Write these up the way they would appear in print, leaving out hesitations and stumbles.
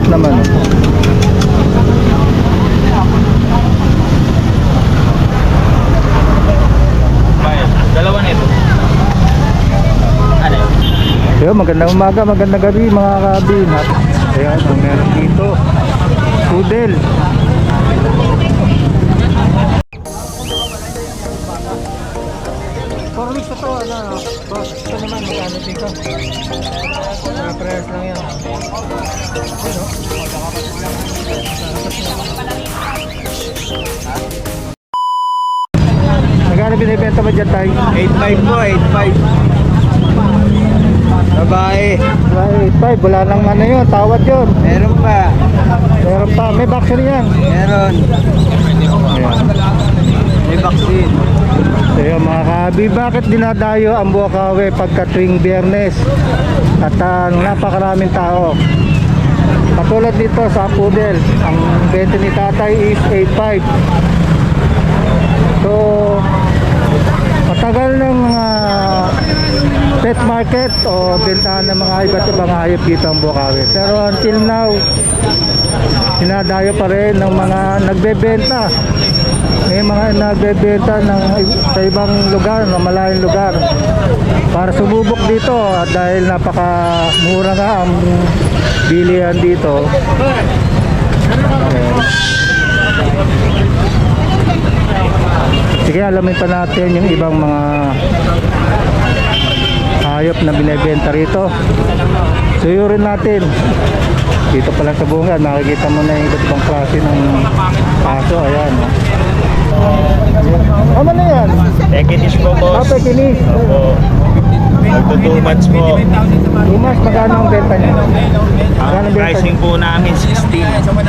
Sarap naman. Dalawa na ito. Ano? Ayun, magandang umaga, magandang gabi mga kabin. Ayan, ang meron dito. Poodle. For weeks na to, ano, boss, ito naman, magkano dito? Press lang yan. Magkano binibenta mo dyan tayo? 8.5 po, 8.5. Babae. 8.5, wala nang ano yun, tawad yun. Meron pa. Meron pa, may vaccine yan. Meron. Ayan. May vaccine. Ayun mga kabi, bakit dinadayo ang Buakawe pagka tuwing Biyernes at napakaraming tao? Katulad dito sa Poodle, ang benta ni tatay is 8.5. So matagal ng mga pet market o bentahan ng mga iba't ibang hayop dito ang Buakawe, pero until now dinadayo pa rin ng mga nagbebenta. May mga nagbebenta sa ibang lugar, na malayong lugar, para sumubok dito at dahil napakamura nga ang bilihan dito. Sige, alamin pa natin yung ibang mga hayop na binebenta rito. Suyurin natin. Dito pa lang sa bungad, makikita mo na yung iba't ibang klase ng aso. Ayan. Ano na yan? Pekinis po, boss. Pekinis. Opo. Magto 2 months po. 2 months, magkano ang benta niya? Ang pricing po namin 16.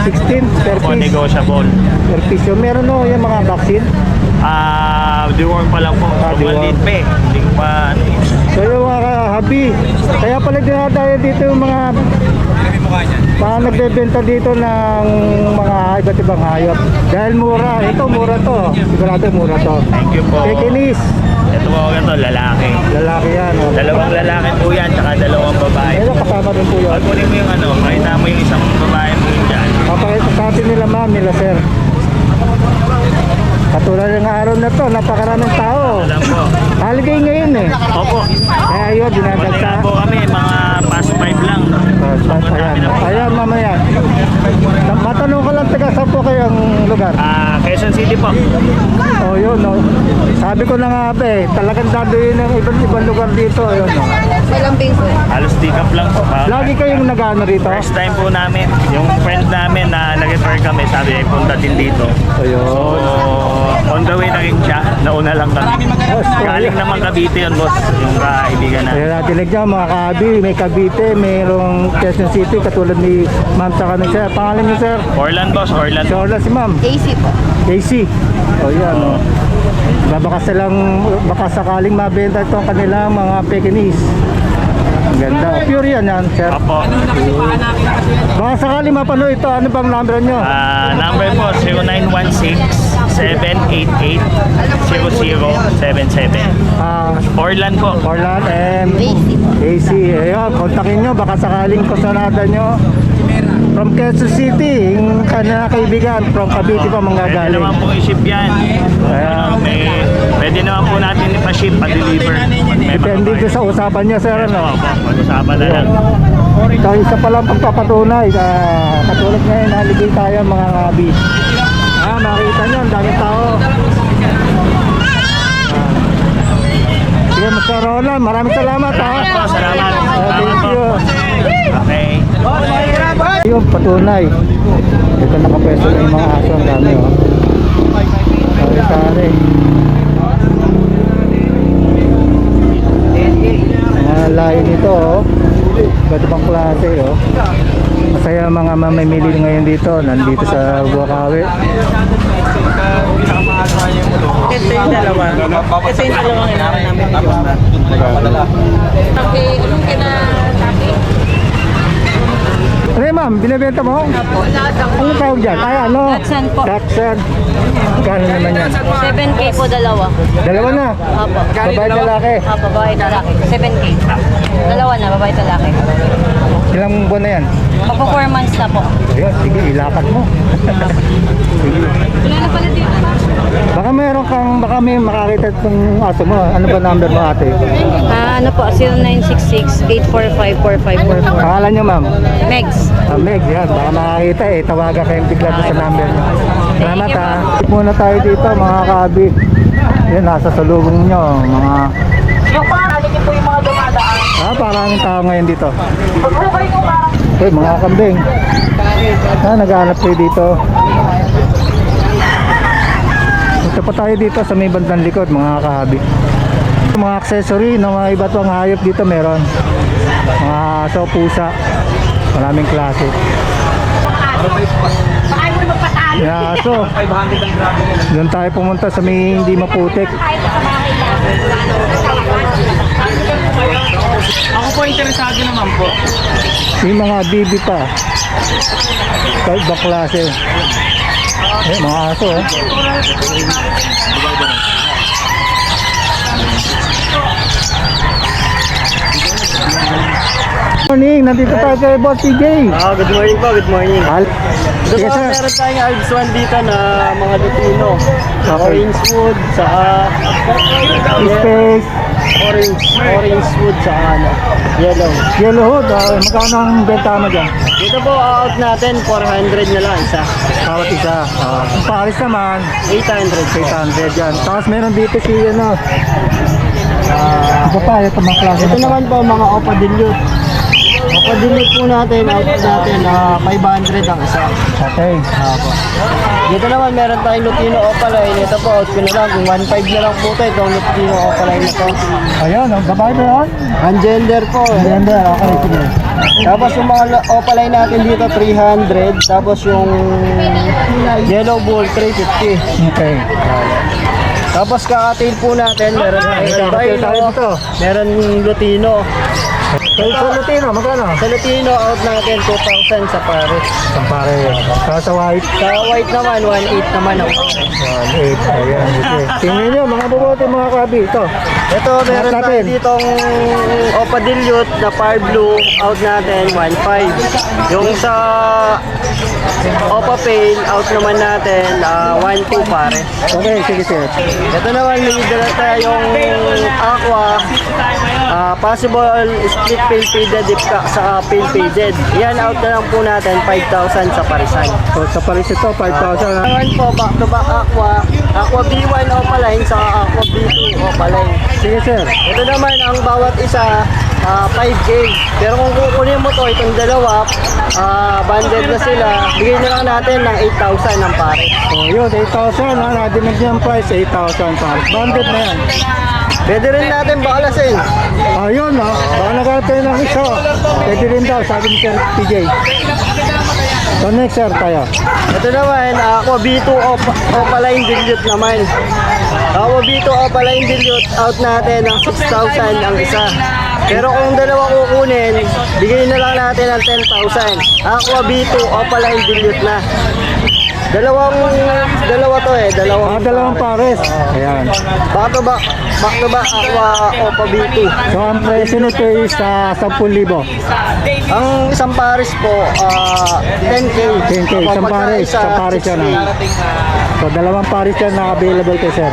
16 per Po piece. negotiable. Per piece. Yung meron no, yung mga vaccine. Deworm pa lang po. Deworm. Maliit pa eh. Hindi ko pa ano eh. So yung mga habi, kaya pala dinadayo dito yung mga nagbebenta dito ng mga iba't ibang hayop. Dahil mura. Ito mura to. Sigurado mura to. Thank you po. Pekinis. Ito po ito, lalaki. Lalaki yan. Oh. Dalawang lalaki po yan, tsaka dalawang babae. Ayun, kasama rin po yun. Pag kunin mo yung ano, makita mo yung isang babae po yun dyan. Papakita sa atin nila ma'am, nila sir. Katulad ng araw na to, napakaraming tao. Alam po. Holiday ngayon eh. Opo. Kaya yun, Wala dinadagsa. nga po kami, mga past 5 lang. Ayan, ayan mamaya. Matanong ko lang, taga saan po kayong lugar? Quezon City po. Oh, yun, no. Sabi ko na nga ba eh, talagang dadoyin ng ibang lugar dito. Yun, no. Halos di-cap lang po. Lagi kayong nag-ano rito? First time po namin, yung friend namin na nag-refer kami, sabi ay punta din dito. So, Ayun. on the way na rin siya, nauna lang kami. Galing naman Cavite yun, boss, yung kaibigan na. Ayan natin lang mga kabi, may Cavite, mayroong Quezon City, katulad ni ma'am sa ni sir. Pangalan niyo sir? Orlan, boss, Orlan. So, wala si ma'am? AC po. AC. O yan, no. Baka sakaling mabenta itong kanilang mga Pekinis. Ang ganda. Pure yan, sir. Opo. Baka sakaling mapano ito, ano bang number nyo? Number po, 0916-788-0077. Orlan po. Orlan and AC po. AC. Ayun, kontakin nyo, baka sakaling kusanada nyo. From Quezon City, yung kanina kaibigan, from Cavite pa Pwede manggagaling. naman po i-ship yan. Pwede naman po natin i-ship, pa-deliver. Depende doon sa usapan nyo, sir. Ano? Opo, pag-usapan na lang. So, isa pa lang pagpapatunay. Katulad ngayon, naligay tayo mga ngabi. Makita nyo, ang daming tao. Sige, Mr. Roland, maraming salamat. Salamat po, salamat. Thank you. Okay. Ayun, patunay. Ito nakapwesto na yung mga aso, ang dami. Sari-sari. Mga layo nito, iba't ibang klase. Masaya mga mamimili ngayon dito, nandito sa Buakawe. Ito yung dalawa. Ito yung dalawang inawa namin. Okay, anong kina sabi? Ano yun, ma'am? Binibenta mo? Ano tawag dyan? Ay, ano? Dachshund po. Dachshund. Kano naman yan? 7K po dalawa. Dalawa na. Opo. Babae lalaki. Opo, babae lalaki. 7K. Dalawa na, babae lalaki. Ilang buwan na yan? Magpo 4 months na po. Ayun, sige, ilakad mo. Sige. Wala na pala dito pa. Baka may makakita itong aso mo. Ano ba number mo, ate? Ano po, 0966-845-4544. Pangalan niyo, ma'am? Megs. Meg, yan. Baka makakita eh. Tawagan kayong bigla doon sa number niyo. Salamat ha. Tip muna tayo dito, mga kaabi. Yan, nasa salubong nyo. Mga... Yung pangalan niyo po yung mga dumadaan. Maraming tao ngayon dito. Pag-ubay ko parang Okay, mga kambing. Naghahanap kayo dito. Ito pa tayo dito sa may bandang likod, mga kahabi. Mga accessory ng mga iba't ibang hayop dito meron. Mga aso, pusa. Maraming klase. Yung aso. Doon tayo pumunta sa may hindi maputik. ako po interesado naman po. Yung mga bibi pa. Kahit ba klase. Mga aso eh. Morning, nandito tayo kay Boss TJ. Good morning po, good morning. Sige sir. Meron tayong Alps 1 dito na mga Lutino. Okay. Orange wood, sa Space, orange wood, sa yellow. Yellow Hood. Magkano ang benta mo dyan? Dito po, out natin, 400 na lang isa. Bawat isa. Kung Paris naman, 800. 800 yan. Tapos meron dito si ano. Ito pa, ito mga klase Ito na to. naman po, mga Opa Dilute. Opa Dilute po natin, out natin, 500 ang isa. Okay. Dito naman meron tayong Lutino Opaline. Ito po, out ko na lang. Kung 1.5 na lang po ito, itong Lutino Opaline na to. Ayan, babae ba yan? Ang gender po. Gender, okay. Sige. Tapos yung mga Opaline natin dito, 300. Tapos yung Yellow Bull, 350. Okay. Tapos kakatail po natin, meron tayong Kakatail tayo albino, dito. meron Lutino. So, sa Lutino, magkano? Sa Lutino, out natin 2,000 sa Paris. Ang pare. Sa white. Sa white naman, 1.8 naman ang 1.8. Ayan. Okay. Tingnan nyo, mga bubote, mga kabi. Ito. Ito, meron Lahat tayo natin. ditong Opa Dilute na Fire Blue, out natin 1.5. Yung sa Opa Pale, out naman natin 1.2 pare. Okay, sige sir. Ito naman, may dala tayong Aqua, possible split pale faded sa pale faded. Yan, out na lang po natin 5,000 sa Parisan. So, sa Paris ito, 5,000. Ngayon po, back to back Aqua B1 Opaline sa Aqua B2 Opaline. Sige sir. Ito naman ang bawat isa 5K. Pero kung kukunin mo to itong dalawa, banded na sila, bigay na lang natin ng 8,000 ang pare. So, yun, 8,000. Na-demand niya ang price, 8,000 pa. Banded na yan. Pwede rin natin bakalasin. Ayun, no? Baka nagkaroon tayo ng isa. Pwede rin daw, sabi ni Sir PJ. So, next sir, tayo. Ito naman, Aqua B2 Opaline Dilute naman. Aqua B2 Opaline Dilute, out natin ng 6,000 ang isa. Pero kung dalawa kukunin, bigay na lang natin ng 10,000. Aqua B2 Opaline Dilute na. Dalawa to eh, Dalawang pares. Ayan. back to back Aqua Opa B2. So, ang presyo nito is 10,000. Ang isang pares po, 10K. 10K, isang pares. Isang pares yan. So, dalawang pares yan na available kay sir.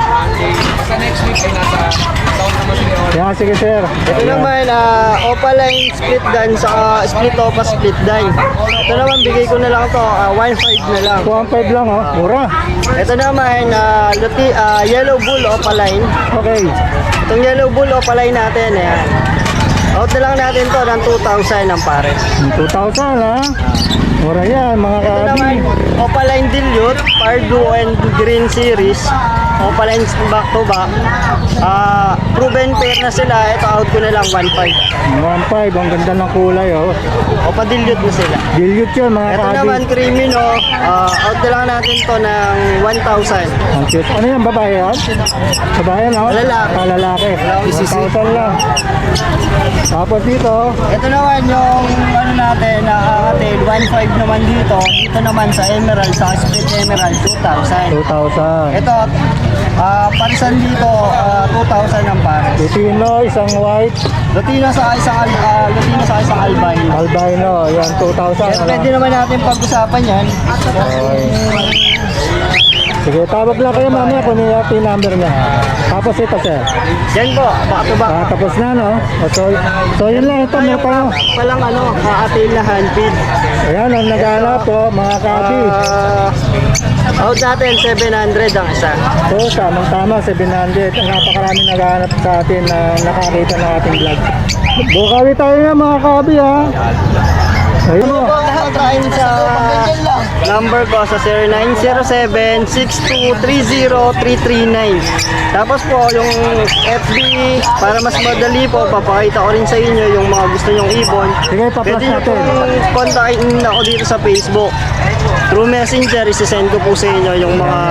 Yan, sige sir. Ito naman, Opaline split gun sa split Opa split gun. Ito naman, bigay ko na lang to, 1.5 na lang. 1.5 lang, oh. Mura. Ito naman, Yellow Bull Opaline. Okay. Itong Yellow Bull Opaline natin, ayan. Out na lang natin to ng 2,000 ang pare. 2,000 ha. Mura yan, mga Ito naman, kabi. Opaline Dilute. Fire Blue and Green Series. Opaline back to back. Proven pair na sila. Ito out ko na lang 1.5. 1.5, ang ganda ng kulay oh. Opa dilute na sila. Dilute yun mga Ito kabi. naman creamy no. Out na lang natin to ng 1,000. Ang cute. Ano yan, babae yan? Babae no? Lalaki. Lalaki. 1,000 lang. Tapos dito, Ito naman yung ano natin, nakakatail, 1.5 naman dito. Dito naman sa Emerald, sa Split Emerald, 2,000. 2,000. Ito, parisan dito, 2,000 ang pares. Lutino, isang white. Lutino sa isang albino. Albino, yan, 2,000. Kaya pwede naman natin pag-usapan yan. Sige, tawag lang kayo mamaya kung yung PIN number niya. Tapos ito sir. Yan po, back to back. Tapos na no? So yun lang ito, may pa. Palang ano, kakatail na handfeed. Ayan, ang nag-aala po, mga kabi. Out natin, 700 ang isa. So, tamang-tama, 700. Ang napakarami naghahanap sa atin na nakakita ng ating vlog. Bukawi tayo nga mga kabi ha. Ayun mo. Try sa number ko sa 0907-6230-339. Tapos po yung FB, para mas madali po, papakita ko rin sa inyo yung mga gusto nyong ibon. Sige, pa-plus Pwede nyo natin. pong kontakin ako dito sa Facebook. Through Messenger, isisend ko po sa inyo yung mga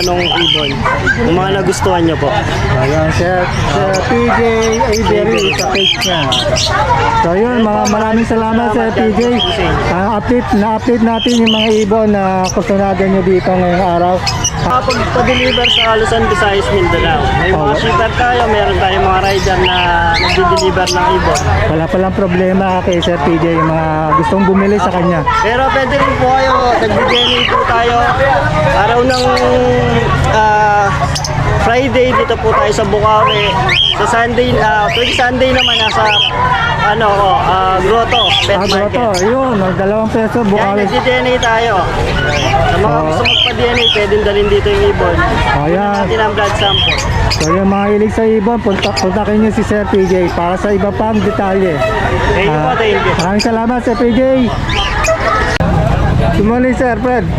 anong ibon. Yung mga nagustuhan nyo po. Ayan, Sir PJ Avery sa page niya. So yun, maraming salamat Sir PJ. Na-update natin yung mga ibon na kusunagan nyo dito ngayong araw. Kapag pa-deliver sa Luzon, Visayas, Mindanao. May mga shipper tayo, meron tayong mga rider na nag-deliver ng ibon. Wala palang problema kay Sir PJ yung mga gustong bumili sa kanya. Pero pwede rin po kayo, nag-DNA po tayo. Araw ng Friday, dito po tayo sa Bukawi. Sa Sunday, tuwing Sunday naman nasa Grotto, Pet Market. Grotto, yun, $2 Yan, Bukawi. nag-DNA tayo. Sa mga gusto magpa-DNA, pwede dalhin dito yung ibon. Ayan. Natin ang blood sample. So yung mga hilig sa ibon, puntakin nyo si Sir PJ para sa iba pang detalye. Thank you po, thank you. Maraming salamat Sir PJ. Good morning Sir Fred.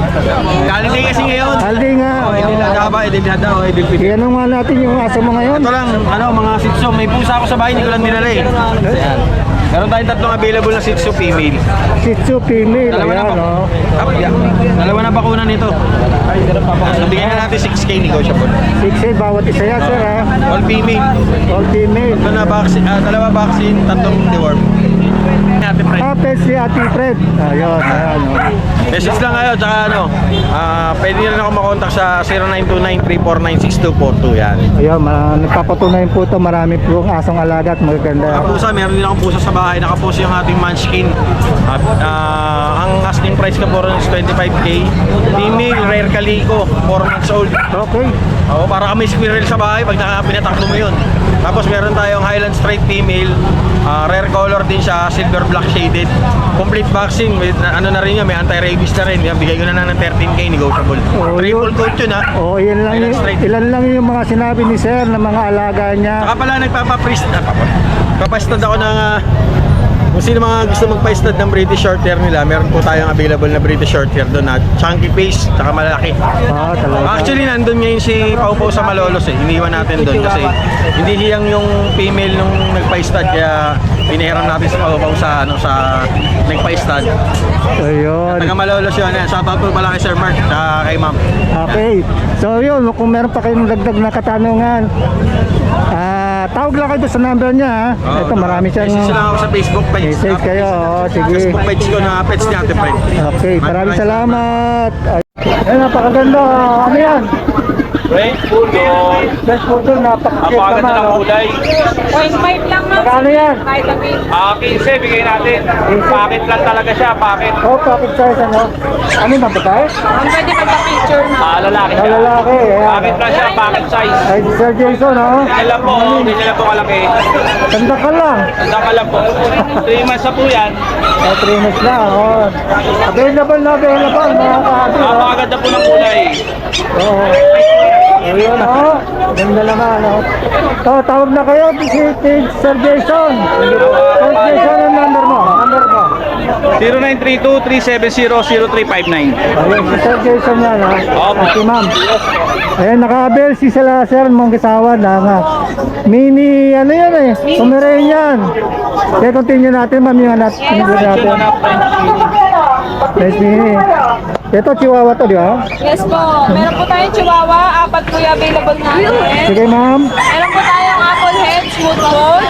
Holiday kasi ngayon. Haldi nga. Idil Adha ba? Idil Adha o Idil Fitr? Iyan nga natin yung aso mo ngayon. Ito lang, mga Shih Tzu. May pusa ako sa bahay, hindi ko lang dinala eh. Ayan. Meron tayong tatlong available na Shih Tzu female. Shih Tzu female. Dalawa na Ayan ba? o. Dalawa na bakunan nito. So, bigyan na natin 6K negotiable. 6A bawat isa yan Sir ha. All female. All female. Ito na vaccine, dalawa vaccine, tatlong deworm. Natin friend. Pets si Ate Fred. Ayun, ayan o. Message lang kayo, tsaka pwede nyo rin ako makontak sa 0929-349-6242 yan. Ayun, nagpapatunayan po ito. Marami pong asong alaga at magaganda. Ang pusa, meron din akong pusa sa bahay. Nakapost yung ating munchkin. Ang asking price ka po rin is 25K. Female, rare calico, 4 months old. Okay. Oo, para kami squirrel sa bahay pag pinatakbo mo yun. Tapos meron tayong Highland Straight female. Rare color din siya, silver black shaded. Complete vaccine, with, ano na rin yun, may anti-rabies na rin. Yan, bigay ko na ng 13K negotiable. Oh, Triple coat yun ha. Oh, ilan lang yung mga sinabi ni Sir na mga alaga niya. Saka pala papastad ako ng kung sino mga gusto magpa-stud ng British Shorthair nila, meron po tayong available na British Shorthair doon na chunky face, saka malaki. Talaga. Actually, nandun ngayon si Pau Pau sa Malolos eh. Iniwan natin doon kasi hindi siyang yung female nung nagpa-stud kaya pinahiram natin si Pau Pau sa nagpa-stud. Ayun. Taga Malolos yun. Shoutout po pala kay Sir Mark at kay Ma'am. Okay. So yun, kung meron pa kayong dagdag na katanungan, tawag lang kayo sa number niya ha. Ito marami siyang Message lang ako sa Facebook page. message kayo. Sige. Facebook page ko na pets ni Ate Fred. Okay, maraming salamat. Ay, napakaganda. Ano yan? Right? Puto. Best photo, napakakit naman. No? 0.5 lang na. Magkano yan? Vitamin. 15 bigay natin. Packet lang talaga siya, packet. Oh, pocket size ano? Ano ba babae? Ang pwede magpa-picture na. Lalaki Ang lalaki. Ayan. Packet lang siya, packet size. Ay, Sir Jason, no? Ganyan lang po, ganyan lang po kalaki. Tanda ka lang. Tanda ka lang po. 3 months na po yan. 3 months na, oh. Available na available, mga kahati. Napakaganda po ng kulay. Oo. Ayun, oh. Ganda naman, oh. Tawag na kayo, si Sir Jason. Sir Jason, ang number mo. 0932-370-0359. Ayun, si Sir Jason yan ha. Opo. At si ma'am. Ayan, naka-abel si Sir mong kasawa na nga. Mini, ano yan eh, Pomeranian. Kaya continue natin ma'am yung anak. natin. Nice mini. Ito, Chihuahua to, di ba? Yes po. Meron po tayong Chihuahua. 4 po yung available natin. Sige ma'am. Meron po tayong apple head, smooth coat.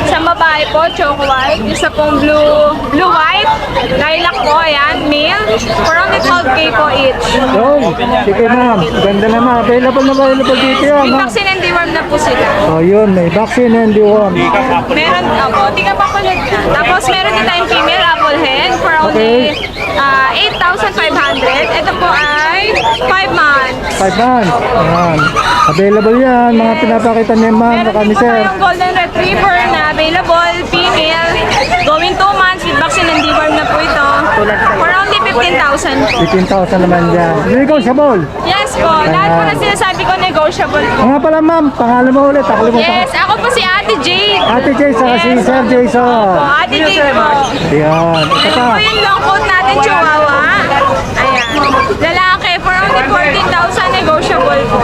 Sa babae po, choco white. Isa pong blue white. Lilac po, ayan, male. For only 12K po each. Yun. Sige ma'am. Ganda naman. Available dito yan. May ma'am. vaccine and deworm na po sila. Oh, yun. May vaccine and deworm. Meron, tika pa po lang yan. Tapos meron din tayong female apple head for only 8,500. Ito po ay 5 months. 5 months. Ayan. Available yan. Mga pinapakita niya ma'am. Meron Baka din ni po Sir. tayong golden retriever na available, female, going 2 months with vaccine and deworm na po ito. For only 15,000 po. 15,000 naman dyan. Negotiable. Yes po, lahat po na sinasabi ko negotiable po. Nga pala ma'am. Pangalan mo ulit. Nakalimutan ko. Yes, ako po si Ate Jade. Ate Jason. Si Sir Jason. Opo, Ate Jade po. Ayan. Ito Ito pa. po yung long coat natin, Chihuahua. Ayan. Lalaki, for only 14,000 negotiable po.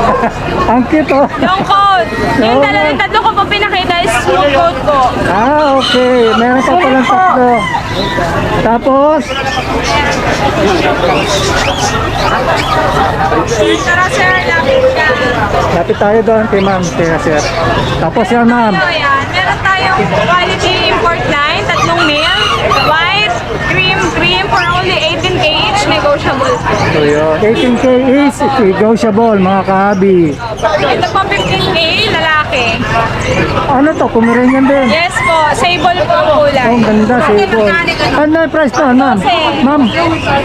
Ang cute oh. Long coat. Yung tatlo ko po pinakita is smooth coat po. Ah, okay. Meron pa palang tatlo. Tapos, Tara sir, lapit ka. lapit tayo doon kay ma'am. Kaya sir. Tapos yan ma'am. So, ayan. Meron tayong quality import line, tatlong male, white, cream, for only 18K each, negotiable. So yun. 18K is negotiable mga kahabi. Ito po 15K, lalaki. Ano to? Pomeranian din. Yes po, sable po ang kulay. Oh, ang ganda. Sable. Ano yung price to ma'am? Ma'am,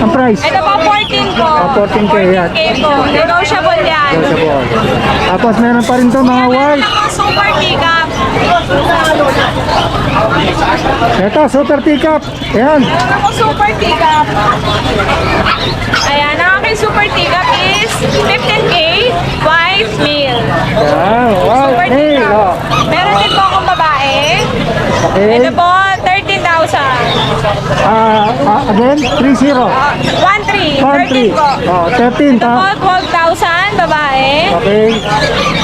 ang price? Ito po 14 po. 14K yan. 14K po, negotiable yan. Negotiable. Tapos meron pa rin to mga Meron white. akong super teacup. Ito, super teacup. Ayan. Meron akong super teacup. Ayan, ang aking super teacup is 15K, white, male. Ayan. Wow. Super Hey. teacup. Oh. Meron din po akong babae. Okay. Ito po, 13,000. Again, 30. 1,300. 13 po. Oh, 13 Ito po, ta. 12,000 babae. Okay.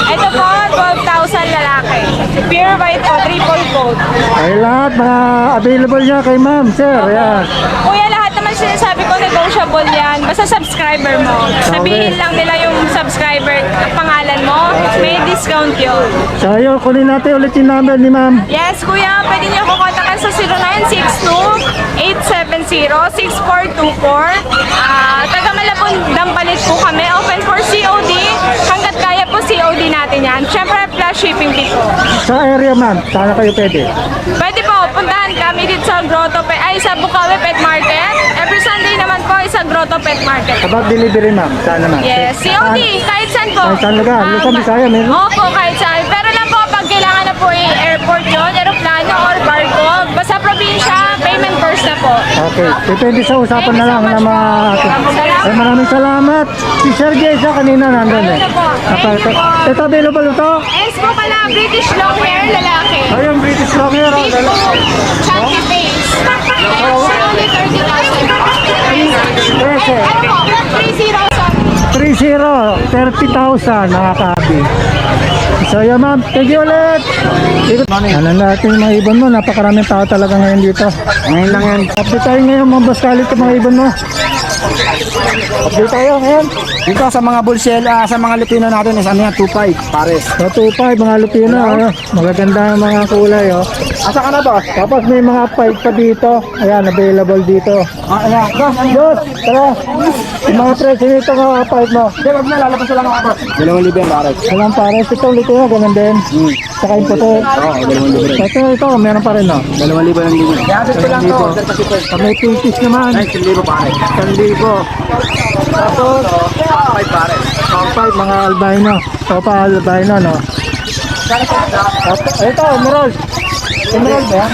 Ito po, 12,000 lalaki. Pure white po, triple coat. Ay lahat mga available niya kay ma'am, sir. Ayan. Kuya, lahat naman sinasabi ko negotiable yan. Basta subscriber mo. Sabihin lang nila yung subscriber pangalan mo. May discount yun. So yun, kunin natin ulit yung number ni ma'am. Yes, kuya. Pwede niyo ako kontakan sa 0962-870-6424. Taga Malabon, Dampalit po kami. Open for COD. Hanggat kaya po COD natin yan. Siyempre, plus shipping fee po. Sa area ma'am, sana kayo pwede. Pwede po, puntahan kami dito sa sa Bukawi Pet Market. Every Sunday naman po, sa Grotto Pet Market. About delivery ma'am, sana ma'am. Yes, COD, kahit saan po. Kahit saan lugar, Luzon, Visayas, meron? Opo, kahit saan. Pero lang po, pag kailangan na po airport yun, aeroplano or barko, basta probinsya, payment first na po. Okay, depende sa usapan na lang na mga ay, maraming salamat. Si Sir Jason kanina nandun eh. Ayun na po. Thank you po. Ito available ito? S po pala, British long hair, lalaki. Ayun, British long hair. Big bone, chunky face. Only 30,000. Ano po, 30,000 mga kabi. So yun ma'am, thank you ulit. Ano natin yung mga ibon mo, napakaraming tao talaga ngayon dito. Ngayon lang yan. Update tayo ngayon mga baskalit ng mga ibon mo. Update tayo ngayon. Dito sa mga bullshell, sa mga Lupino natin is ano yan, 2.5 pares. So 2.5 mga lupino, ano, magaganda ang mga kulay oh. Asa ka na ba? Tapos may mga 5 pa dito. Ayan, available dito. Ayan. Diyos, tara. Yung mga presyo nito mga 5 mo. Hindi, wag na, lalabas lang ako. 2,000 yan pares. Walang pares. Ito ulit yun, ganun din. Saka yung puti. Oo, 2,000 rin. Ito, meron pa rin oh. 2,000 lang din. Iabot ko lang to. Pag may pinkish naman, 1,000 pares. 1,000. Tapos, 5 pares. 5 mga albino. Ito pa albino, no? Tapos, ito, emerald. Emerald ba yan?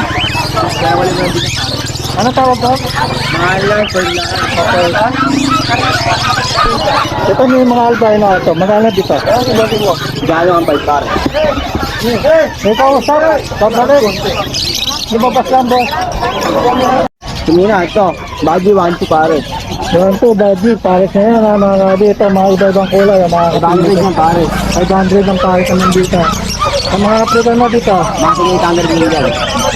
Ano tawag ko? Mahal lang, per lang. Okay. Ito may mga albino ito. Magkano dito? Gano'n ang 5 pares? Ito, usap. Babalik. Lumabas lang, boss. Sige na, ito. Baggy 1-2 pare. Yan po, budget. Pares na yan, mga kabi. Ito, mga iba-ibang kulay. Mga 500 ng pare. 500 ang pares naman dito. Ang mga African mo dito, Mga 800 million.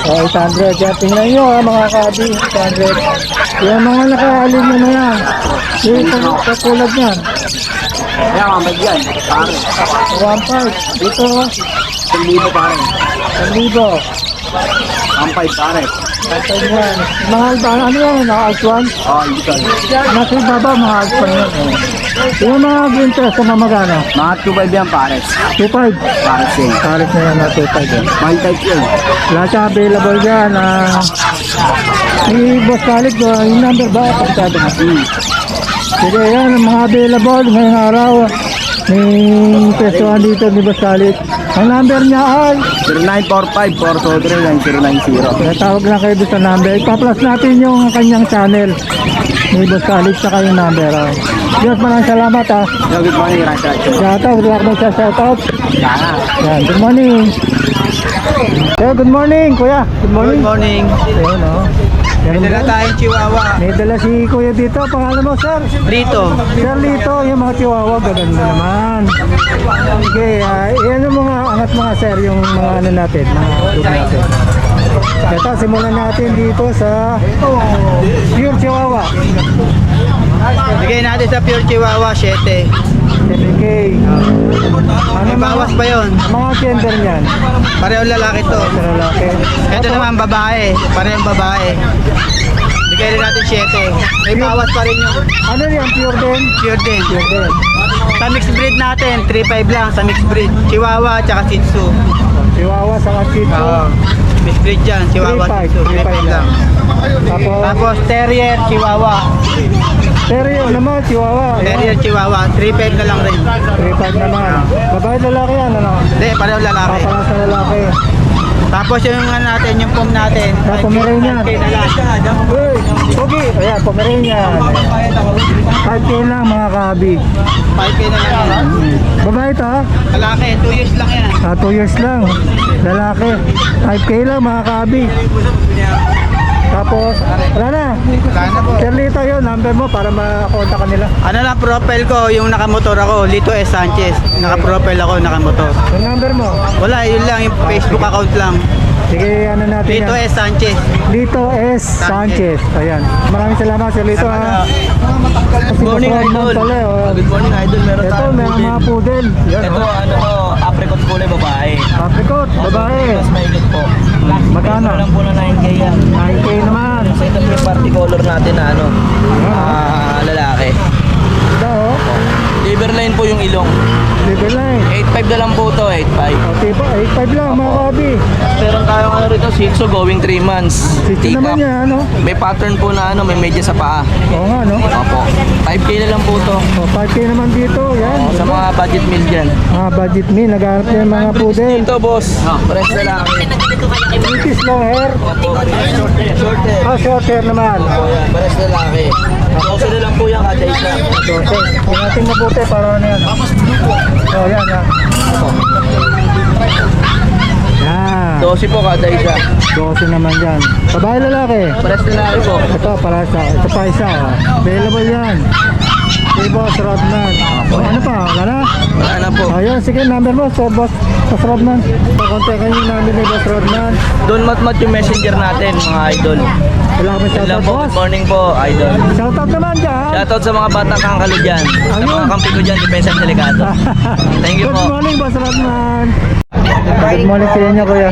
800. Kaya tingnan nyo, mga kabi. 800. Yung mga nakaalin nyo na yan. Yung katulad yan. Kaya mamad yan, pare. 1.5. Dito, 1,000 pare. 1,000. 1,500 pare. Patay yan. Mga ano yan, mga altuan. Oh, dito. Nasa ibaba, mga altuan yan. Yung mga green test, mga magana. Mga 2,500 yan pare. 2.5. Pare sale. Pares na yan na 2.5 yan. Mahal type yun. Lahat siya available dyan. Ni Boss Khalid, yung number ba? Pagkado mo. Sige, yan, ang mga available ngayong araw. May pesohan dito ni Boss Khalid. Ang number niya ay 0945-423-9090. tawag lang kayo doon sa number. Ipa-plus natin yung kanyang channel ni Boss Khalid saka yung number. Diyos, maraming salamat ha. Yo, good morning, Rasa. Shoutout, wala ka may shoutout. Sana. Yan, good morning. Good morning, kuya. Good morning. Good morning. Ayun, Meron Dala ba? tayong chihuahua. May dala si kuya dito. Pangalan mo, sir? Rito. Sir Lito, yung mga chihuahua, gaganda naman. Okay, yan yung mga angat mga sir, yung mga ano natin, mga group natin. Ito, simulan natin dito sa Pure Chihuahua. Bigay natin sa Pure Chihuahua 7. 7K. Ano May bawas pa yun. mga gender niyan? Pareho lalaki to. Sa lalaki. Ito naman babae. Parehong babae. Bigay rin natin 7. May bawas pa rin yun. Ano yan? Pure din? Pure din. Pure din. Sa mixed breed natin, 3.5 lang sa mixed breed. Chihuahua at Shih Tzu. Chihuahua sa Shih Tzu. Oo. Mixed breed dyan, Chihuahua at Shih Tzu. 3.5 lang. Tapos, Tapos Terrier, Chihuahua. Terrier naman, Chihuahua. Terrier, Chihuahua. 3.5 na lang rin. 3.5 naman. Babae lalaki yan, ano? Hindi, pareho lalaki. Papalas na lalaki. Tapos yung ano natin, yung pom natin. Sa Pomeranian. 5K na lang. Uy, Pogi. Ayan, Pomeranian. 5K lang mga kabi. 5K na lang yan. Babae ito ha? Lalaki, 2 years lang yan. 2 years lang. Lalaki. 5K lang mga kabi. Tapos, wala na. Sana po. Sir Lito yun, number mo para makakontak ka nila. Ano lang profile ko, yung nakamotor ako, Lito S. Sanchez. Nakaprofile ako, nakamotor. Yung number mo. Wala, yun lang, yung Facebook account lang. Sige, ano natin Lito yan. S. Sanchez. Lito S. Sanchez. Ayan. Maraming salamat Sir Lito ha. Good morning, Idol. Good morning, Idol. Meron Ito, tayong may mga poodle. Yan, Ito, ano to, apricot kulay babae. Apricot, babae. Mas maigit po. Magkano? Lang po na 9K yan. 9K naman. Sa ito yung party color natin na ano, lalaki. Ito oh. Liverline po yung ilong. Liver line. 8.5 na lang po to, 8.5. Okay pa, 8.5 lang mga kabi. Meron tayong ano rito, Shih Tzu going 3 months. Sito naman yan, ano? May pattern po na ano, may medya sa paa. Oo nga, no? Opo. 5K na lang po to. O, 5K naman dito, yan. Sa mga budget meal dyan. Mga budget meal, naghahanap yung mga poodle. Dito, boss. Press na lang. British long hair. Short hair. Short hair naman. Ayan, press na lang eh. 12 na lang po yan kada isa. Okay, yung ating mabuti para ano yan. O, yan, ha. Yan. 12 po kada isa. 12 naman yan. Babae lalaki. Press na lang po. Ito, para sa, ito pa isa. Available yan. Hey, Boss Rodman. O, ano pa? Wala na? Wala na po. Ayun, sige, number mo, so Boss Rodman. Pakontakan yung number ni Boss Rodman. Doon mat yung messenger natin, mga idol. Wala kami Yun lang shoutout, po. Boss. Good morning po, idol. Shoutout naman dyan. Shoutout sa mga batang kangkalo dyan. Sa mga kampi ko dyan, depensa ng delikado. Thank you Good po. morning, Boss Rodman. Good morning sa inyo, kuya.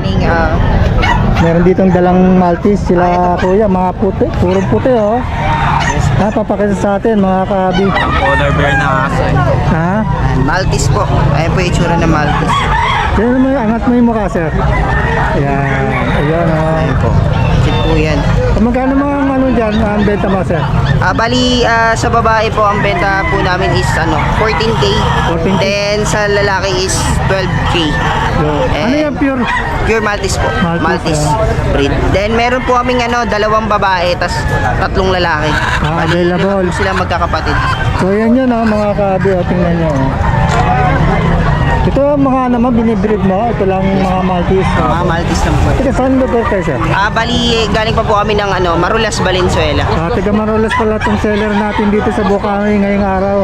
Meron ditong dalang Maltese sila, kuya. Mga puti, puro puti, oh. Papakita sa atin, mga kabi. Polar bear na aso eh. Ha? Maltese po. Ayan po yung itsura ng Maltese. Yan mo, angat mo yung mukha, sir. Yan. Ayan, oh. Cute po yan. Kung magkano mga ano dyan, ang benta mo, sir? Bali, sa babae po, ang benta po namin is 14K. 14K. Then sa lalaki is 12K. Ano yung pure? Pure Maltese po. Maltese, Maltese breed. Then meron po kaming dalawang babae, tas 3 lalaki. Available. Sila magkakapatid. So yan yun, oh, mga kabi, oh, tingnan nyo. Oh. Ito mga naman binibreed mo. Ito lang mga Maltese. Mga Maltese lang po. Ito saan lugar kayo, sir? Bali, galing pa po kami ng Marulas, Valenzuela. Taga Marolas pala itong seller natin dito sa Bukawi ngayong araw.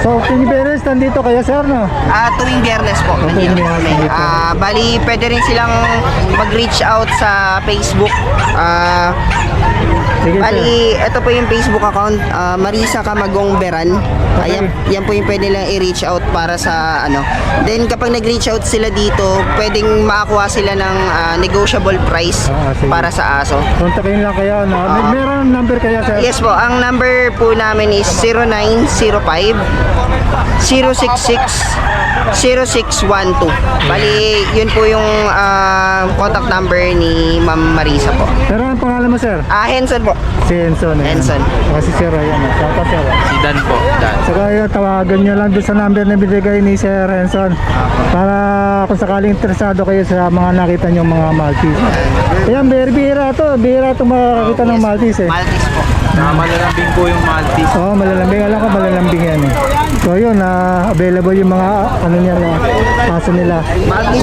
So, Piniberes, nandito kayo, sir, no? Tuwing biyernes po. tuwing Nandito po kami. biyernes, nandito. Bali, pwede rin silang mag-reach out sa Facebook. Sige, sir. Bali, ito po yung Facebook account, Marisa Camagong Beran. Ayan, yan po yung pwede lang i-reach out para sa ano. Then kapag nag-reach out sila dito, pwedeng makakuha sila ng negotiable price Sige. para sa aso. Kontakin lang kayo, no? Meron number kaya, sir? Yes po, ang number po namin is 0905 066 0612. Bali, yun po yung contact number ni Ma'am Marisa po. Pero ang pangalan mo, sir? Henson po. Si Enson. Enson. Kasi sir, ayan. Saka, sir. Si Dan po, Dan. Saka yun, tawagan nyo lang doon sa number na binigay ni Sir Enson para kung sakaling interesado kayo sa mga nakita nyo mga Maltese. Ayan, bihira to. Bihira itong makakita ng Maltese eh. Maltese po. Malalambing po yung Maltese. Oo, malalambing. Alam ko malalambing yan eh. So yun, available yung mga ano niya na aso nila.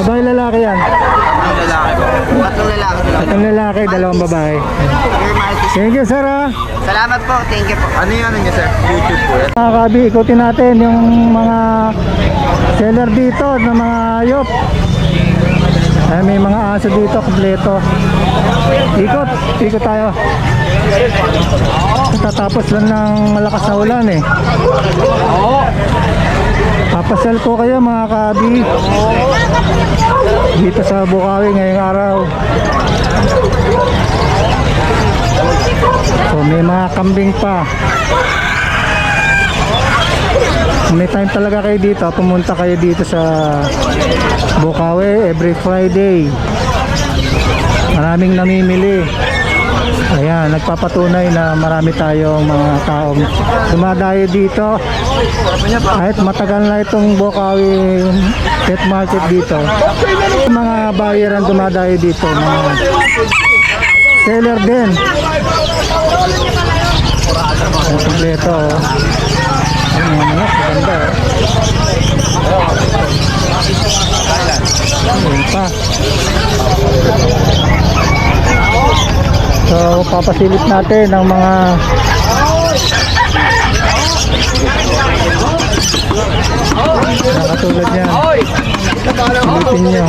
Babae lalaki yan. Ang lalaki po. Tatlong lalaki. Tatlong lalaki, dalawang babae. Pure Maltese. Thank you, sir, ha. Salamat po. Thank you po. Ano yung ano niya, sir? YouTube po. Mga kabi, ikutin natin yung mga seller dito ng mga hayop. Ay, may mga aso dito, kompleto. Ikot tayo. Tatapos lang ng malakas na ulan eh. Papasal ko kayo mga kabi dito sa Bukawi ngayong araw. So may mga kambing pa. Kung may time talaga kayo dito, pumunta kayo dito sa Bukawi every Friday. Maraming namimili. Ayan, nagpapatunay na marami tayong mga taong dumadayo dito. Kahit matagal na itong Bukawi pet market dito. Mga buyer ang dumadayo dito, mga seller din. Ang kompleto. Ayan, mga manok, maganda. Ayan pa. So, papasilip natin ang mga katulad yan. Silipin nyo.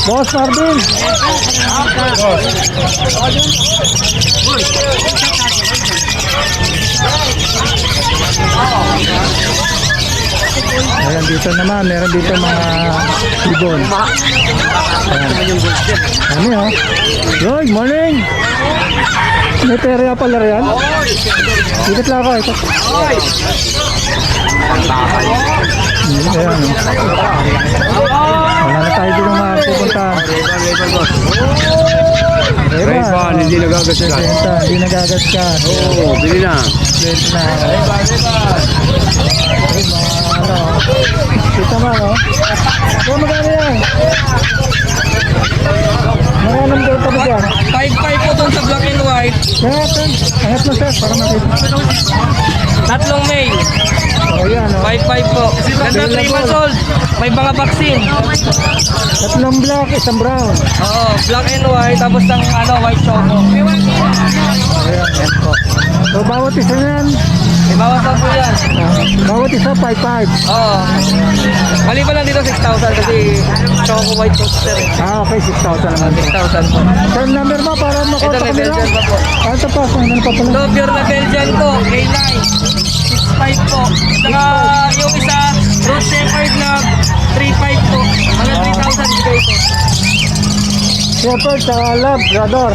Boss Marvin. Ayan, dito naman, meron dito mga ibon. Ayan. Ano yun? Good morning! May perya pala riyan? Dikit lang ako, ito. Ayan. Wala na tayo dito mga pupunta. Ray-Ban, hindi nagagasgas. Hindi nagagasgas. Oo, bili na. Bili na. Ay, mga ano. Kita mo, no? So, magkano yan? Maraming daw pa ba dyan? 5-5 po dun sa black and white. Angat mo, sir, para makita. Tatlong May. O, yan, no? 5-5 po. Ganda 3 months old. May mga vaccine. Tatlong black, isang brown. Oo, black and white. Tapos ang white choco. Ayan, yan po. So, bawat isa yan. May bawas na po yan. Bawat isa, 5-5. Oo. Maliban lang dito 6,000 kasi choco white toaster. Okay, 6,000 naman. 6,000 po. So, number mo para Ito makontak may nila. Belgian pa po. Ito pa, kung ano pa pala. Ito pure na Belgian po. K9. 6,500 po. Saka yung isa, road shepherd na 3,500 po. Mga 3,000 bigay po. Shepherd sa Labrador.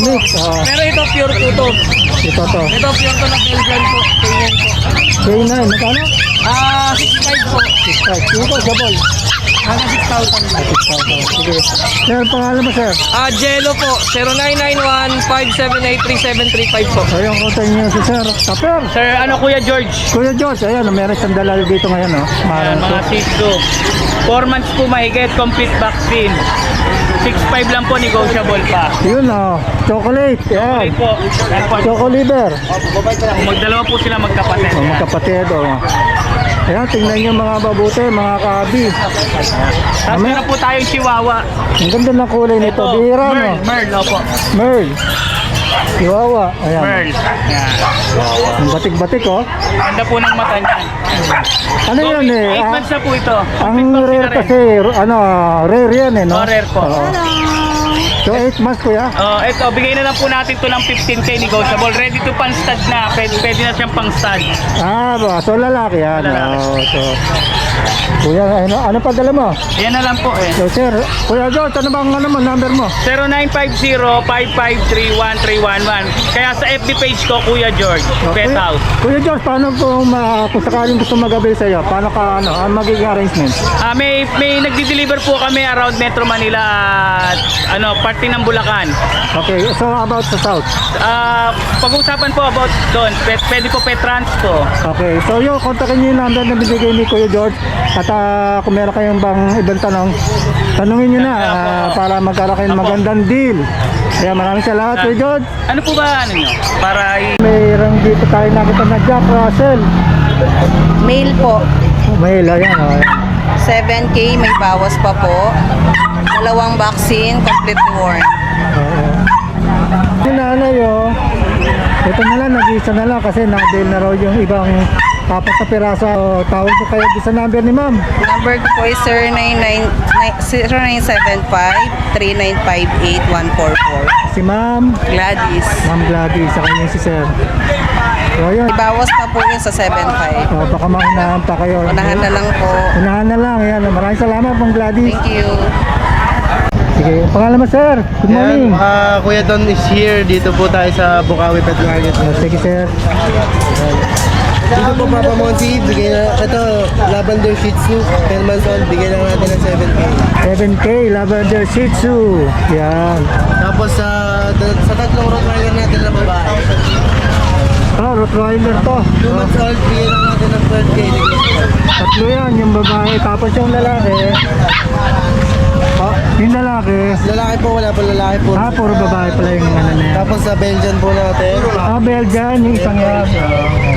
Mix. Pero ito pure po to. Ito to. Ito pure to na Belgian po. K9 po. K9, magkano? 6,500 po. 6,500. Yung po, double. Hanggang 6,000 po. 6,000. Sige. Sir, pangalan mo, sir? Jello po. 0991-578-3735 po. So, yung kontak niyo si Sir Tapper. Sir, Kuya George? Kuya George, ayan, meron siyang dalal dito ngayon, no? Ayan, mga Shih Tzu. 4 months po mahigit, complete vaccine. 6.5 lang po, negotiable pa. Yun oh, chocolate. Okay Yan. po. Yan po. Choco liver. Kung magdalawa po sila magkapatid. Oh, magkapatid oh. Ayan, tingnan nyo mga babuti, mga kabi. Tapos meron po tayong chihuahua. Ang ganda ng kulay nito. Ito, Bihira no? Merl, Merl, opo. Merl. Chihuahua. Ayan. Merl. Yan. Ang batik-batik oh. Ganda po ng mata niyan. Ano yun eh? 8 months na po ito. Ang Complete vaccine rare na rin. kasi, ano, rare yan eh, no? Oh, rare po. Oo. So 8 months kuya? Ito, bigay na lang po natin ito ng 15K negotiable. Ready to pan-stud na. Pwede na siyang pang-stud. Ah, ba, so lalaki yan. Lalaki. Oh, so, kuya, ano pa dala mo? Yan na lang po eh. So sir, kuya George, ano bang ano mo, number mo? 0950-553-1311. Kaya sa FB page ko, Kuya George, Pet House. Kuya George, paano kung sakaling gusto mag-avail sa'yo? Paano ka, ano, ang magiging arrangement? May nagdi-deliver po kami around Metro Manila at parte ng Bulacan. Okay, so about sa south. Pag-usapan po about doon, pwede po pet transpo. Okay, so yung kontakin niyo yung number na binigay ni Kuya George at kung meron kayong bang ibang tanungin niyo na para magkaroon kayo ng magandang deal. Kaya maraming salamat Kuya George. Ano po ba nyo? Para Mayroong dito tayo nakita na Jack Russell. Male po. May ayan oh. 7K, may bawas pa po. Dalawang vaccine, completely worn. Oo. Yung nanay oh. Ito na lang, nag-isa na lang kasi na-deal na raw yung ibang apat na piraso. Tawag po kayo sa number ni ma'am. Number ko po is 0958-3958-144. Si ma'am, Gladys. Ma'am Gladys, sa kanya si sir. So yun. May bawas pa po yun sa 7.5. Oh, baka maunahan pa kayo. Unahan na lang po. Unahan na lang. Yan. Maraming salamat Ma'am Gladys. Thank you. Sige, pangalan mo sir. Good morning. Kuya Don is here. Dito po tayo sa Bukawi Pet Market. Sige sir. Dito po Papa Monty, bigay na, ito, Lavender Shih Tzu, 10 months old, bigay lang natin ng 7K. 7K, Lavender Shih Tzu. Yan. Tapos sa tatlong Rottweiler natin na babae. Oh, Rottweiler to. 2 months old, bigay lang natin ng 12K. Tatlo yan, yung babae. Tapos yung lalaki. Oh, yung lalaki. Lalaki po, wala pa lalaki po. Puro babae pala yung ano na yan. Tapos sa Belgian po natin, Belgian, yung isang yan.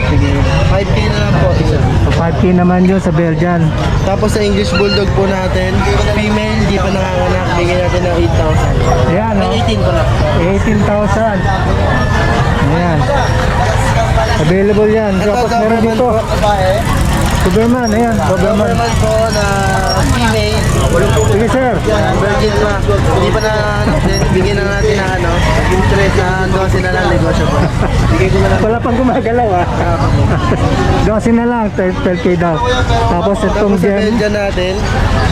Sige. 5K na lang po isa. So 5K naman yun sa Belgian. Tapos sa English Bulldog po natin, female, di pa nanganganak, bigay natin ng 8,000. Ayan, no? 18 po na. 18,000. Ayan. Available yan. Tapos meron Doberman dito. po, babae. Doberman, ayan. Doberman. Doberman po na female. Sige sir. Yan, virgin pa. Hindi pa na, bigyan na natin ng interest na 12 na lang negosyo po. Bigay ko na lang. Wala pang gumagalaw ah. 12 na lang, 12K daw. Tapos itong Tapos sa Gen, Belgian natin,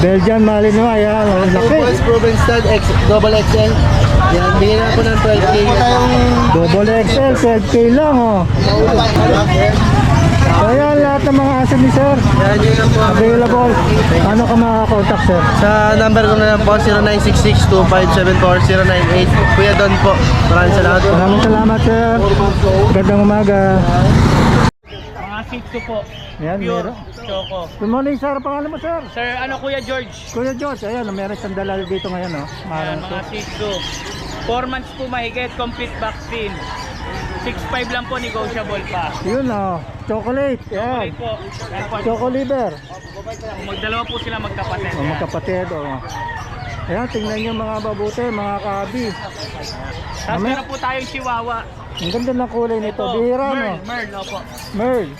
Belgian Malinois, ayan. Ang laki. Boys Proven Stud X, double XL. Yan, bigyan na po ng 12K. Double XL, 12K lang oh. So ayan, lahat ng mga aso ni sir. Yan, yun lang po. Available. Ano ka makaka-contact sir? Sa number ko na lang po, 0966-2574-098. Kuya Don po. Maraming salamat po. Maraming salamat sir. Gandang umaga. Mga Shih Tzu po. Ayan, Pure meron. Choco. Good morning sir, pangalan mo sir? Sir, Kuya George? Kuya George, ayan, meron isang dalal dito ngayon oh. Ayan, Marang mga Shih Tzu. 4 months po mahigit, complete vaccine. 6.5 lang po, negotiable pa. Yun oh, chocolate. Okay Ayan. po. Yan po. Choco liver. Kung magdalawa po sila magkapatid. O magkapatid oh. Ayan, tingnan nyo mga babuti, mga kabi. Tapos meron po tayong chihuahua. Ang ganda ng kulay nito. Bihira no? Merl, opo. Merl.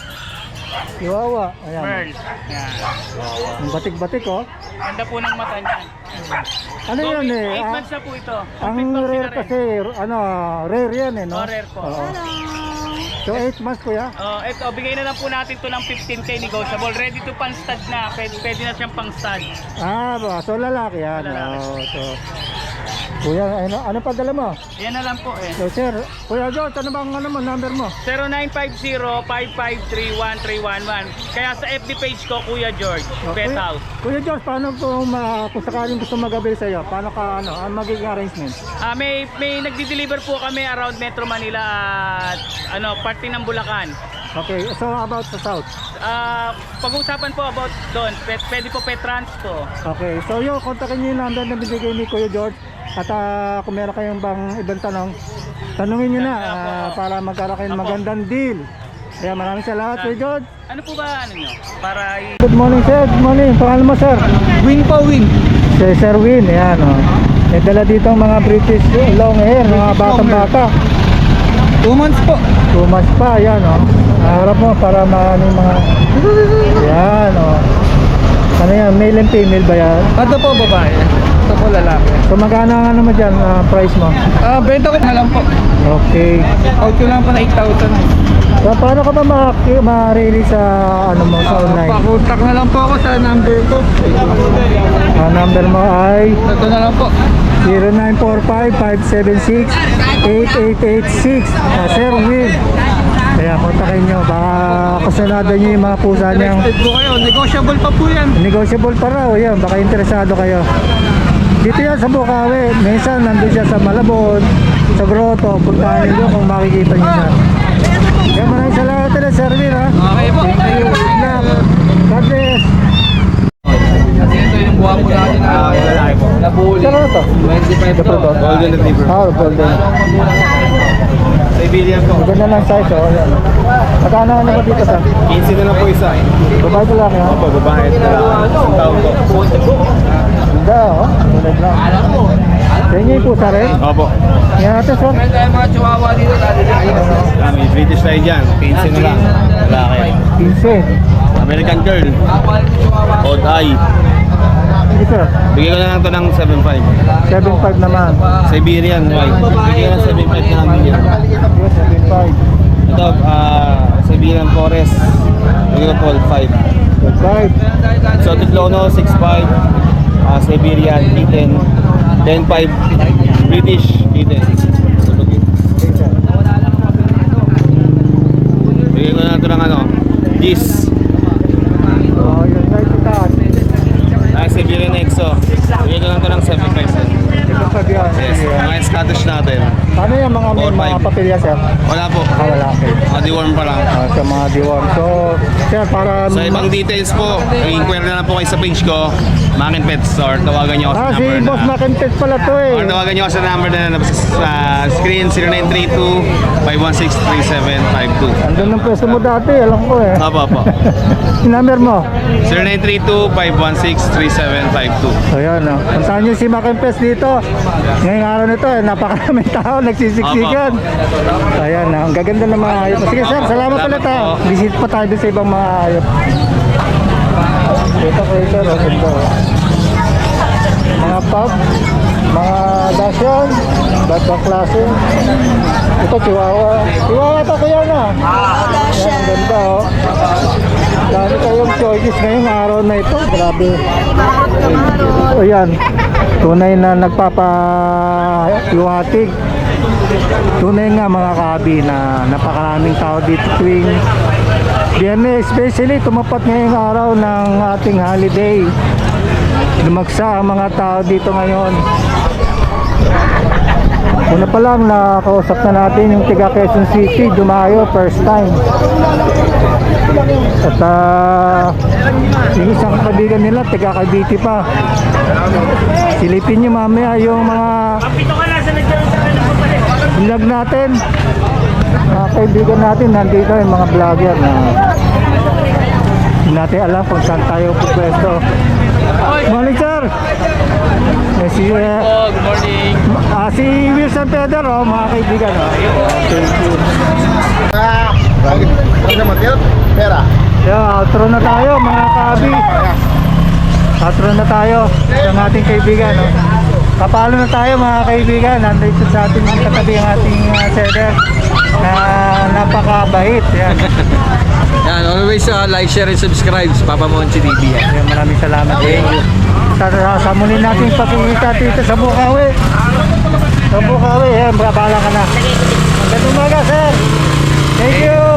Chihuahua. Ayan. Merl. Yan. Ang batik-batik oh. Ganda po ng mata niyan. Ano yun eh? 8 months na po ito. Ang Complete vaccine rare na rin. kasi, ano, rare yan eh, no? Oh, rare po. Oo. So 8 months kuya? Ito, bigay na lang po natin ito ng 15K negotiable. Ready to pan-stud na. Pwede na siyang pang-stud. Ah, ba, so lalaki yan. Lalaki. Oh, so, kuya, ano pa dala mo? Yan na lang po eh. So sir, kuya George, ano bang ano mo, number mo? 0950-553-1311. Kaya sa FB page ko, Kuya George, Pet House. Kuya George, paano kung sakaling gusto mag-avail sa'yo? Paano ka, ano, ang magiging arrangement? May nagdi-deliver po kami around Metro Manila at parte ng Bulacan. Okay, so about sa south. Pag-uusapan po about doon, pwede po Petrans po. Okay, so yun, kontakin niyo yung number na binigay ni Kuya George. At kung meron kayong bang ibang tanong, tanungin niyo na para magkaroon kayo ng magandang deal. Kaya maraming salamat Kuya George. Ano po ba ano nyo? Para Good morning sir, good morning. Pangalan mo sir? Win po, win. Si Sir Win, ayan o. May dala dito ang mga British long hair, mga batang-bata. 2 months po. 2 months pa, ayan o. Harap mo para maano yung mga... Ayan o. Ano yan, male and female ba yan? Ito po, babae. Ito po, lalaki. So magkano ang ano mo dyan, price mo? Benta ko na lang po. Okay. Out ko lang po na 8,000. So paano ka ba ma-release sa ano mo, sa online? Pakontak na lang po ako sa number ko. Ang number mo ay Ito na lang po. 0945-576-8886. Sir Will. Kaya kontakin nyo, baka kusunada nyo yung mga pusa niyang Connected po kayo. Negotiable pa po yan. negotiable pa raw. Yan, baka interesado kayo. Dito yan sa Bukawi. Minsan nandun siya sa Malabon, sa Grotto. Puntahan nyo kung makikita nyo siya. Kaya maraming salamat na Sir Will ha. Okay po. Thank you. Good luck. God bless. Kasi ito yung buha po natin na nabuli. Saan ano to? 25 po. Golden Retriever. Golden. Siberian po. Maganda lang size oh. Yan. Magkano ano ba dito sa? 15 na lang po isa. Babae ko lang ha? Opo, babae na lang. Isang taon po. Ganda oh. Tulad lang. Sa inyo yung pusa rin? Opo. Yan natin sir. Meron tayong mga chihuahua dito natin. May British tayo dyan. 15 na lang. Lalaki. 15. American Girl. Odd Eye. Hindi sir. Bigyan ko na lang to ng 7.5. 7.5 naman. Siberian White. Bigyan ko ng 7.5 na lang bigyan. Yes, 7.5. Ito, Siberian Forest. Bigyan ko 5. 5. Exotic Lono, 6.5. Siberian, 10. 10.5. British, 10. Bigyan ko na lang ito ng ano, Gis. Oh, yun guys, itaas. Siberian Exo. Bigyan ko lang ito ng 7.5. Ito pa yan. Yes, mga Scottish natin. Paano yung mga may mga 4.5. papilya sir? Wala po. Wala okay. Deworm pa lang. Sa mga deworm. So, sir, para... Sa ibang details po, i-inquire na lang po kayo sa page ko, Mac and Pets, or tawagan nyo ako sa si number Boss na... Macintet pala to eh. Or tawagan nyo ako sa number na nabasa sa screen, 0932-516-3752. Andun ang pwesto mo dati, alam ko eh. Opo, opo. Yung number mo? 0932-516-3752. So yan o. Puntahan nyo si Macintet dito. Ngayong araw nito eh, napakaraming tao nagsisiksikan. So ayan, ang gaganda ng mga hayop. Sige sir, salamat Salamat ulit ha. po. Visit pa tayo dun sa ibang mga hayop. Ito kayo sir, o ganda o. Mga pub, mga dasyon, batang klase. Ito chihuahua. Chihuahua ito kuya na. Yan, ang ganda o. Dami kayong choices ngayong araw na ito. Grabe. O yan. Tunay na nagpapaluwatig. Tunay nga mga kabi na napakaraming tao dito tuwing Biyernes, especially tumapat ngayong araw ng ating holiday. Lumagsa ang mga tao dito ngayon. Una pa lang nakausap na natin yung tiga Quezon City, dumayo first time. At yung isang kaibigan nila, tiga Cavite pa. Silipin nyo mamaya yung mga vlog natin. Mga kaibigan natin, nandito yung mga vlogger na hindi natin alam kung saan tayo pupwesto. Morning sir! Si, good morning. si Wilson Pedro, mga kaibigan. Thank you. Outro na tayo mga kabi. Outro na tayo ng ating kaibigan. Kapalo na tayo mga kaibigan. Nandito sa ating katabi ang ating seller na napakabait. Yan. Yan, always like, share, and subscribe sa Papa Monchi TV. Yan, maraming salamat. Thank you. Sa muli natin pakikita dito sa Bukawi. Sa Bukawi, yan, babala ka na. Magandang umaga, sir. Thank you.